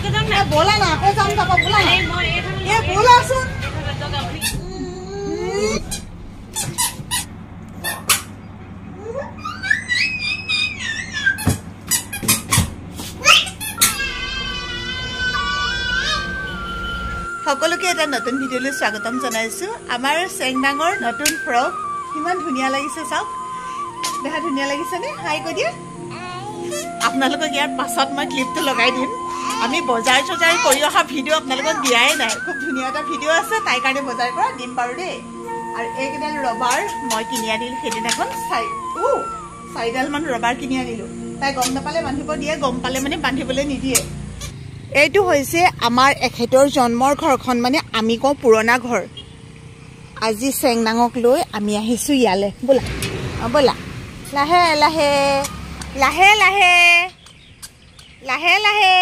बोला ना আকৌ যাম যাব बोला না এ बोलाছোন সকলোকে এটা নতুন ভিডিঅ'লৈ স্বাগতম জনাইছো আমাৰ চেংডাঙৰ নতুন ফ্ৰক কিমান ধুনীয়া লাগিছে চাওক দেখা ধুনীয়া লাগিছে নে হাই কৈ দিয়া আপোনালোকক ইয়াৰ পাছত মই ক্লিপটো লগাই দিম আমি বজাৰ চজাৰ কৰি অহা ভিডিঅ' আপোনালোকক দিয়াই নাই খুব ধুনীয়া এটা ভিডিঅ' আছে তাই কাৰণে বজাৰ কৰা দিম বাৰু দেই আৰু এইকেইডাল ৰবাৰ মই কিনি আনিলো সেইদিনাখন চাৰিডাল মান ৰবাৰ কিনি আনিলো তাই গম নাপালে বান্ধিব দিয়ে গম পালে মানে বান্ধিবলৈ নিদিয়ে এইটো হৈছে আমাৰ এখেতৰ জন্মৰ ঘৰখন মানে আমি কওঁ পুৰণা ঘৰ আজি চেংডাঙক লৈ আমি আহিছো ইয়ালে বলা বলা লাহে লাহে লাহে লাহে লাহে লাহে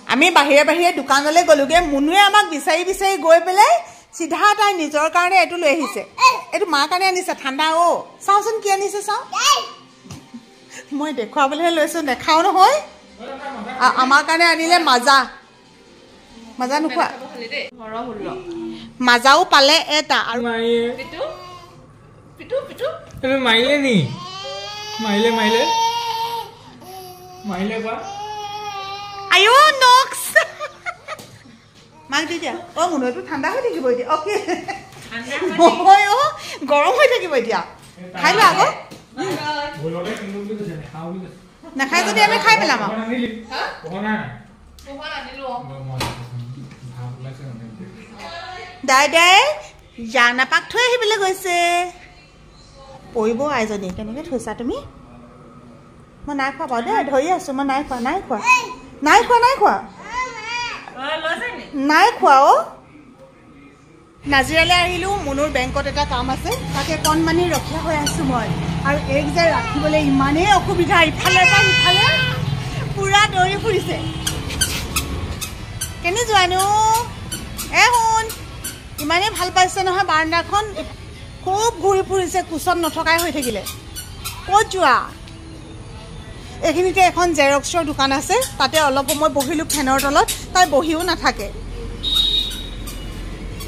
আমি বাহিৰে বাহিৰে দোকানলৈ গলোগে মুনুৱে আমাক বিচাৰি বিচাৰি গৈ পেলাই সিধা তাই নিজৰ কাৰণে এইটো লৈ আহিছে এইটো মাৰ কাৰণে আনিছে ঠাণ্ডা অ চাওচোন কি আনিছে চাও মই দেখুৱাবলৈ লৈছো দেখাও নহয় আমাৰ কাৰণে আনিলে মাজা মাজা নোখোৱা মাজাও পালে এটা আৰু পিটু পিটু পিটু তুমি মাইলে নি মাইলে মাইলে মাইলে বা আয়ো নক্স মাক দি দিয়া অ মুনটো ঠাণ্ডা হৈ থাকিব এতিয়া অকে নহয় অ গৰম হৈ থাকিব এতিয়া খাই লো আকৌ নাখাই যদি আমি খাই পেলাম দাদাই জানাপাক থৈ আহিবলৈ গৈছে পৰিব আইজনী কেনেকৈ থৈছা তুমি মই নাই খোৱা বাৰু দেই ধৰি আছো মই নাই খোৱা নাই খোৱা নাই খোৱা নাই খোৱা নাই খোৱা অ নাজিৰালৈ আহিলোঁ মুনুৰ বেংকত এটা কাম আছে তাকে কণমানি ৰখীয়া হৈ আছোঁ মই আৰু এক যে ৰাখিবলৈ ইমানেই অসুবিধা ইফালে পৰা সিফালে পূৰা দৌৰি ফুৰিছে কেনে যোৱানো এ শুন ইমানেই ভাল পাইছে নহয় বাৰাণ্ডাখন খুব ঘূৰি ফুৰিছে কোচত নথকাই হৈ থাকিলে ক'ত যোৱা এইখিনিতে এখন জেৰক্সৰ দোকান আছে তাতে অলপ সময় বহিলোঁ ফেনৰ তলত তাই বহিও নাথাকে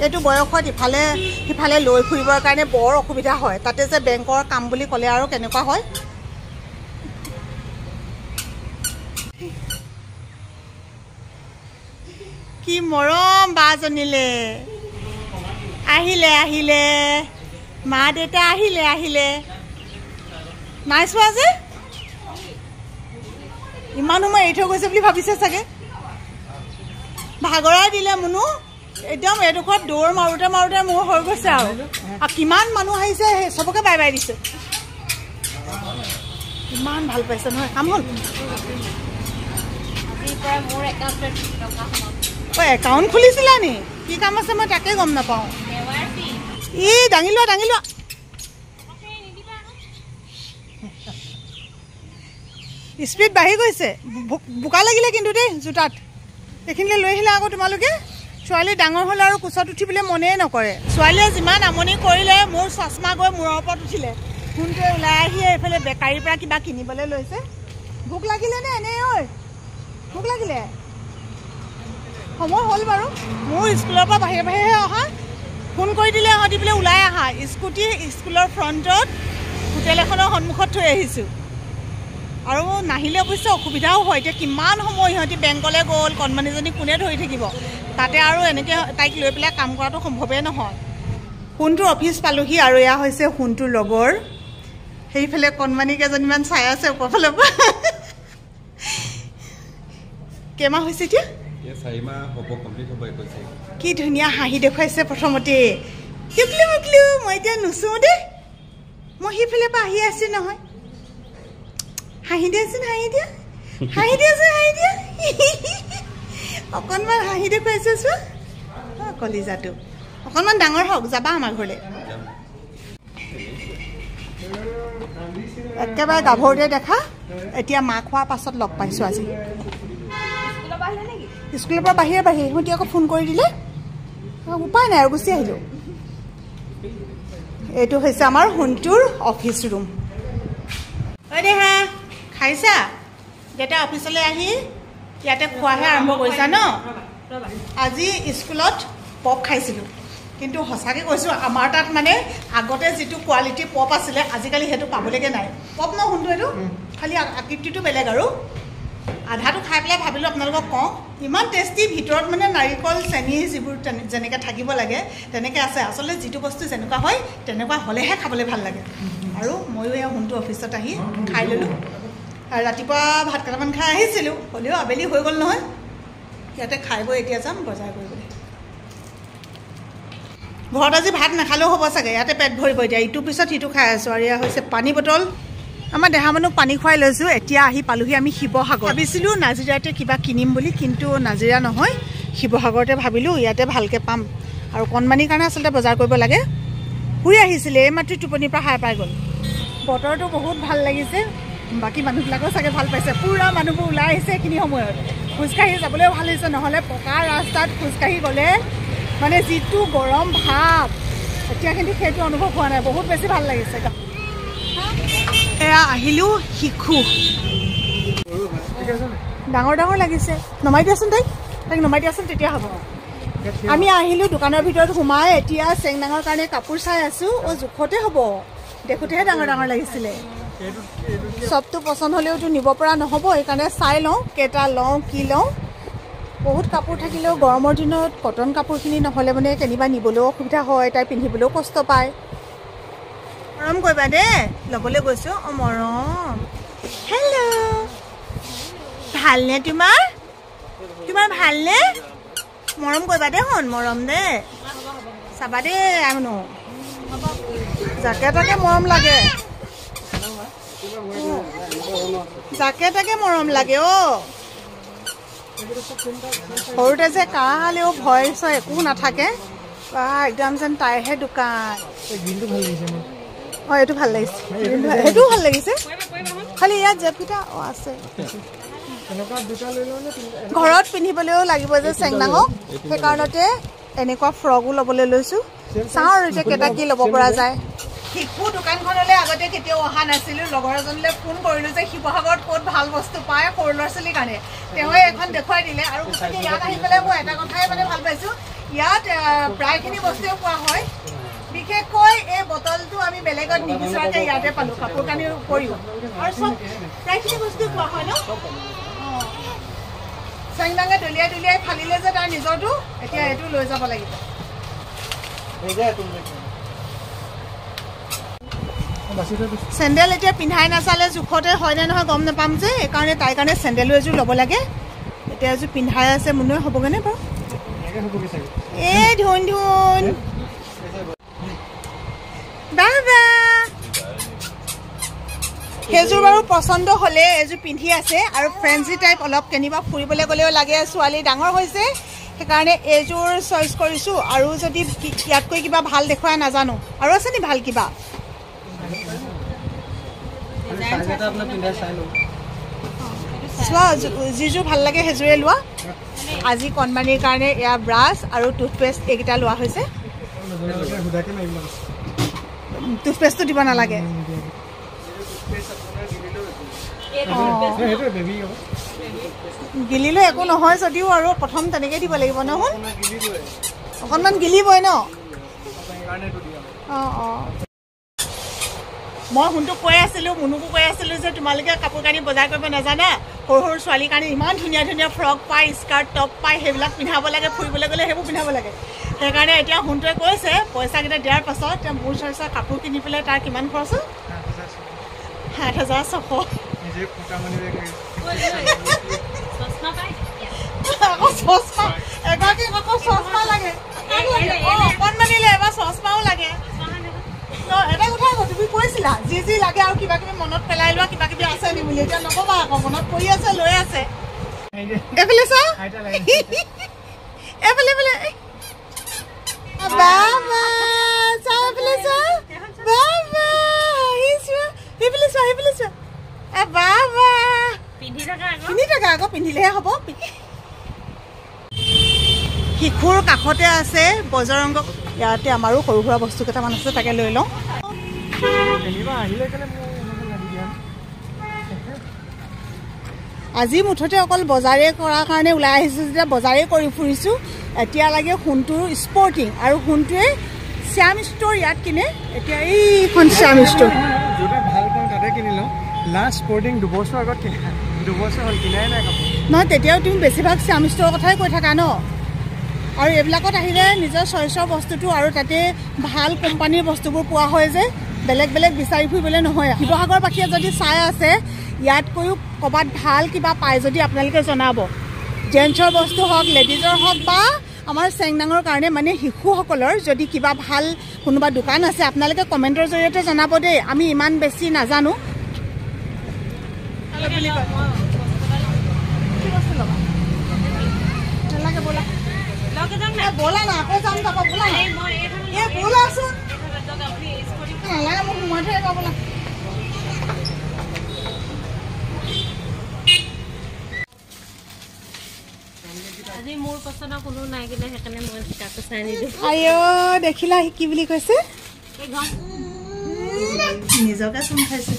এইটো বয়সত ইফালে সিফালে লৈ ফুৰিবৰ কাৰণে বৰ অসুবিধা হয় তাতে যে বেংকৰ কাম বুলি ক'লে আৰু কেনেকুৱা হয় কি মৰম বাজনীলে আহিলে আহিলে মা দেউতা আহিলে আহিলে নাই চোৱা যে ইমান সময় এৰি থৈ গৈছে বুলি ভাবিছে চাগে ভাগৰাই দিলে মুনু একদম এডোখৰত দৌৰ মাৰোঁতে মাৰোঁতে মোৰ হৈ গৈছে আৰু কিমান মানুহ আহিছে চবকে বাই বাই দিছে ইমান ভাল পাইছে নহয় কাম হ'ল অ একাউণ্ট খুলিছিলা নি কি কাম আছে মই তাকে গম নাপাওঁ ই দাঙি লোৱা স্পীড বাঢ়ি গৈছে বোকা লাগিলে কিন্তু দেই জোতাত এইখিনিলৈ লৈ আহিলে আকৌ তোমালোকে ছোৱালী ডাঙৰ হ'ল আৰু কোচত উঠিবলৈ মনেই নকৰে ছোৱালীয়ে যিমান আমনি কৰিলে মোৰ চশমা গৈ মূৰৰ ওপৰত উঠিলে ফোনটোৱে ওলাই আহি এইফালে বেকাৰীৰ পৰা কিবা কিনিবলৈ লৈছে ভোক লাগিলে নে এনেই ঐ ভোক লাগিলে সময় হ'ল বাৰু মোৰ স্কুলৰ পৰা বাহিৰে বাহিৰে অহা ফোন কৰি দিলে ইহঁতি বোলে ওলাই আহা স্কুটি স্কুলৰ ফ্ৰণ্টত হোটেল এখনৰ সন্মুখত থৈ আহিছোঁ আৰু নাহিলে অৱশ্যে অসুবিধাও হয় এতিয়া কিমান সময় সিহঁতি বেংকলৈ গ'ল কণমানিজনী কোনে ধৰি থাকিব তাতে আৰু এনেকৈ তাইক লৈ পেলাই কাম কৰাটো সম্ভৱেই নহয় সোণটোৰ অফিচ পালোহি আৰু এয়া হৈছে সোণটোৰ লগৰ সেইফালে কণমানি কেইজনীমান চাই আছে ওপৰফালৰ পৰা কেইমাহ হৈছে এতিয়া কি ধুনীয়া হাঁহি দেখুৱাইছে প্ৰথমতে টিকলু মুকলু মই এতিয়া নুচোঁ দেই মই সেইফালৰ পৰা আহি আছোঁ নহয় হাঁহি দিয়াচোন হাঁহি দিয়া হাঁহি দিয়াচোন হাঁহি দিয়া অকণমান হাঁহি দেখুৱাইছে চোৱা কলিজাটো অকণমান ডাঙৰ হওক যাবা আমাৰ ঘৰলৈ একেবাৰে গাভৰুতে দেখা এতিয়া মাক খোৱাৰ পাছত লগ পাইছোঁ আজি স্কুলৰ পৰা বাহিৰে বাহিৰে সিহঁতি আকৌ ফোন কৰি দিলে উপায় নাই আৰু গুচি আহিলোঁ এইটো হৈছে আমাৰ সোণটোৰ অফিচ ৰুম ঐ দেহা খাইছা যেতিয়া অফিচলৈ আহি ইয়াতে খোৱাহে আৰম্ভ কৰিছা ন আজি স্কুলত পপ খাইছিলোঁ কিন্তু সঁচাকৈ কৈছোঁ আমাৰ তাত মানে আগতে যিটো কোৱালিটি পপ আছিলে আজিকালি সেইটো পাবলৈকে নাই পপ ন শুনটো এইটো খালি আকৃতিটো বেলেগ আৰু আধাটো খাই পেলাই ভাবিলোঁ আপোনালোকক কওঁ ইমান টেষ্টি ভিতৰত মানে নাৰিকল চেনি যিবোৰ যেনেকৈ থাকিব লাগে তেনেকৈ আছে আচলতে যিটো বস্তু যেনেকুৱা হয় তেনেকুৱা হ'লেহে খাবলৈ ভাল লাগে আৰু ময়ো এই শুনটো অফিচত আহি খাই ল'লোঁ আৰু ৰাতিপুৱা ভাত কেইটামান খাই আহিছিলোঁ হ'লেও আবেলি হৈ গ'ল নহয় ইয়াতে খাই বৈ এতিয়া যাম বজাৰ কৰিবলৈ ঘৰত আজি ভাত নাখালেও হ'ব চাগে ইয়াতে পেট ভৰিব এতিয়া ইটোৰ পিছত সিটো খাই আছোঁ আৰু এয়া হৈছে পানী বটল আমাৰ দেহা মানুহক পানী খুৱাই লৈছোঁ এতিয়া আহি পালোহি আমি শিৱসাগৰ ভাবিছিলোঁ নাজিৰাতে কিবা কিনিম বুলি কিন্তু নাজিৰা নহয় শিৱসাগৰতে ভাবিলোঁ ইয়াতে ভালকৈ পাম আৰু কণমানিৰ কাৰণে আচলতে বজাৰ কৰিব লাগে শুই আহিছিলে এইমাত্ৰ টোপনিৰ পৰা সাৰ পাই গ'ল বতৰটো বহুত ভাল লাগিছে বাকী মানুহবিলাকেও চাগে ভাল পাইছে পূৰা মানুহবোৰ ওলাই আহিছে এইখিনি সময়ত খোজকাঢ়ি যাবলৈও ভাল হৈছে নহ'লে পকা ৰাস্তাত খোজকাঢ়ি গ'লে মানে যিটো গৰম ভাৱ এতিয়া কিন্তু সেইটো অনুভৱ হোৱা নাই বহুত বেছি ভাল লাগিছে এয়া আহিলোঁ শিশু ডাঙৰ ডাঙৰ লাগিছে নমাই দিয়াচোন তাইক নমাই দিয়াচোন তেতিয়া হ'ব আমি আহিলোঁ দোকানৰ ভিতৰত সোমাই এতিয়া চেংনাঙৰ কাৰণে কাপোৰ চাই আছোঁ জোখতে হ'ব দেখোঁতেহে ডাঙৰ ডাঙৰ লাগিছিলে চবটো পচন্দ হ'লেওতো নিব পৰা নহ'ব সেইকাৰণে চাই লওঁ কেইটা লওঁ কি লওঁ বহুত কাপোৰ থাকিলেও গৰমৰ দিনত কটন কাপোৰখিনি নহ'লে মানে কেনিবা নিবলৈও অসুবিধা হয় তাই পিন্ধিবলৈও কষ্ট পায় মৰম কৰিবা দেই ল'বলৈ গৈছোঁ মৰম হেল্ল' ভালনে তোমাৰ ভালনে মৰম কৰিবা দে শুন মৰম দে চাবা দেই আমনো যাকে তাকে মৰম লাগে যাকে তাকে মৰম লাগে সৰুতে যে কাহালেও ভয় চয় একো নাথাকে বা একদম যেন তাইহে দোকান এইটো ভাল লাগিছে সেইটোও ভাল লাগিছে খালি ইয়াত জেপকেইটা আছে ঘৰত পিন্ধিবলৈও লাগিব যে চেংনাঙক সেইকাৰণতে এনেকুৱা ফ্ৰকো ল'বলৈ লৈছোঁ চাওঁ আৰু এতিয়া কেইটা কি ল'ব পৰা যায় শিশু দোকানখনলৈ আগতে কেতিয়াও অহা নাছিলোঁ লগৰ এজনীলৈ ফোন কৰিলোঁ যে শিৱসাগৰত ক'ত ভাল বস্তু পায় সৰু ল'ৰা ছোৱালীৰ কাৰণে তেওঁৱে এখন দেখুৱাই দিলে আৰু ইয়াত আহি পেলাই মই এটা কথাই মানে ভাল পাইছোঁ ইয়াত প্ৰায়খিনি বস্তুৱে পোৱা হয় বিশেষকৈ এই বটলটো আমি বেলেগত নিবিচৰাকৈ ইয়াতে পালোঁ কাপোৰ কানিৰ উপৰিও আৰু চব প্ৰায়খিনি বস্তু পোৱা হয় ন চেংনাঙে দলিয়াই ফালিলে যে তাৰ নিজৰটো এতিয়া এইটো লৈ যাব লাগিব চেণ্ডেল এতিয়া পিন্ধাই নাচালে জোখতে হয়নে নহয় গম নাপাম যে সেইকাৰণে তাইৰ কাৰণে চেণ্ডেলো এযোৰ ল'ব লাগে এতিয়া এযোৰ পিন্ধাই আছে মুনুৱে হ'বগৈনে বাৰু এই ধুন বাবা সেইযোৰ বাৰু পচন্দ হ'লে এযোৰ পিন্ধি আছে আৰু ফেঞ্চি টাইপ অলপ কেনিবা ফুৰিবলৈ গ'লেও লাগে ছোৱালী ডাঙৰ হৈছে সেইকাৰণে এইযোৰ চইচ কৰিছোঁ আৰু যদি ইয়াতকৈ কিবা ভাল দেখুৱাই নাজানো আৰু আছে নি ভাল কিবা চোৱা যিযোৰ ভাল লাগে সেইযোৰে লোৱা আজি কণমানিৰ কাৰণে এয়া ব্ৰাছ আৰু টুথপেষ্ট এইকেইটা লোৱা হৈছে টুথপেষ্টটো দিব নালাগে গিলিলে একো নহয় যদিও আৰু প্ৰথম তেনেকৈ দিব লাগিব নহয় অকণমান গিলিবই ন মই শুনটো কৈ আছিলোঁ মুনুকো কৈ আছিলোঁ যে তোমালোকে কাপোৰ কানি বজাৰ কৰিব নাজানা সৰু সৰু ছোৱালীৰ কাৰণে ইমান ধুনীয়া ধুনীয়া ফ্ৰক পায় স্কাৰ্ট টপ পায় সেইবিলাক পিন্ধাব লাগে ফুৰিবলৈ গ'লে সেইবোৰ পিন্ধাব লাগে সেইকাৰণে এতিয়া শুনটোৱে কৈছে পইচাকেইটা দিয়াৰ পাছত এতিয়া মোৰ চইচা কাপোৰ কিনি পেলাই তাৰ কিমান খৰচ হ'ল 7,600 এগৰাকীক আকৌ চচমা লাগে অকণমানিলে এবাৰ চচমাও লাগে এটা কথা আকৌ তুমি কৈছিলা যি লাগে আৰু কিবা কিবি মনত পেলাই লোৱা কিবা কিবি আছে নি বুলি এতিয়া নক'বা আকৌ মনত পৰি আছে লৈ আছে এইফালে চা এইফালে বাবা চা এইফালে চা বাবা সেইফালে চোৱা বাবা পিন্ধি থাকা আকৌ পিন্ধিলেহে হ'ব শিশুৰ কাষতে আছে বজৰংগ ইয়াতে আমাৰো সৰু সুৰা বস্তু কেইটামান আছে তাকে লৈ লওঁ আজি মুঠতে অকল বজাৰে কৰাৰ কাৰণে ওলাই আহিছোঁ, যেতিয়া বজাৰে কৰি ফুৰিছোঁ। এতিয়া লাগে সোণটোৰ স্পৰ্টিং, আৰু সোণটোৱে শ্যাম ষ্ট'ৰ ইয়াত কিনে। এতিয়া এইখন শ্যাম ষ্ট'ৰ যোনটা ভাল পাওঁ তাতে কিনি লওঁ। লাষ্ট স্পৰ্টিং 2 বছৰ আগত কিনা, 2 বছৰ হ'ল কিনাই নাই কাপোৰ। নহয়, তেতিয়াও তুমি বেছিভাগ শ্যাম ষ্ট'ৰৰ কথাই কৈ থাকা ন। আৰু এইবিলাকত আহিলে নিজৰ চইচৰ বস্তুটো, আৰু তাতে ভাল কোম্পানীৰ বস্তুবোৰ পোৱা হয় যে, বেলেগ বেলেগ বিচাৰি ফুৰিবলৈ নহয়। শিৱসাগৰবাসীয়ে যদি চাই আছে, ইয়াতকৈও ক'ৰবাত ভাল কিবা পায় যদি আপোনালোকে জনাব। জেন্টছৰ বস্তু হওক, লেডিজৰ হওক, বা আমাৰ চেংনাঙৰ কাৰণে মানে শিশুসকলৰ যদি কিবা ভাল কোনোবা দোকান আছে, আপোনালোকে কমেণ্টৰ জৰিয়তে জনাব দেই। আমি ইমান বেছি নাজানো। ব'লা না, আকৌ যাম যাব। ব'লা ব'লাচোন, নালাগে মোক সোমাই থৈ আহিবা। ব'লা আজি মোৰ পছন্দ কোনো নাই কিনে সেইকাৰণে মই কিতাপটো চাই নিদিওঁ। আইঅ দেখিলা কি বুলি কৈছে, নিজকে চুম খাইছে।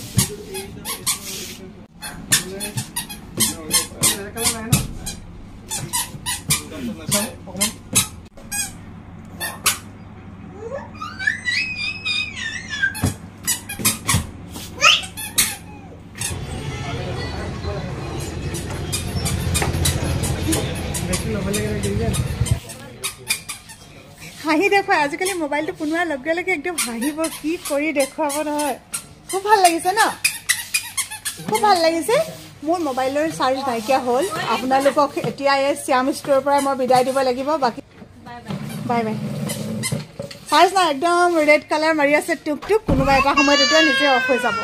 হাঁহি দেখুৱাই আজিকালি মোবাইলটো পুনোৱাৰ লগে লগে একদম হাঁহিব, কি কৰি দেখুৱাব নহয়। খুব ভাল লাগিছে ন, খুব ভাল লাগিছে। মোৰ মোবাইলৰ চাৰ্জ নাইকিয়া হ'ল। আপোনালোকক এতিয়া এই শ্যাম ষ্ট'ৰৰ পৰা মই বিদায় দিব লাগিব। বাকী বাই বাই। চাৰ্জ নাই, একদম ৰেড কালাৰ মাৰি আছে টুক টুক। কোনোবা এটা সময়ত এতিয়া নিজে অফ হৈ যাব।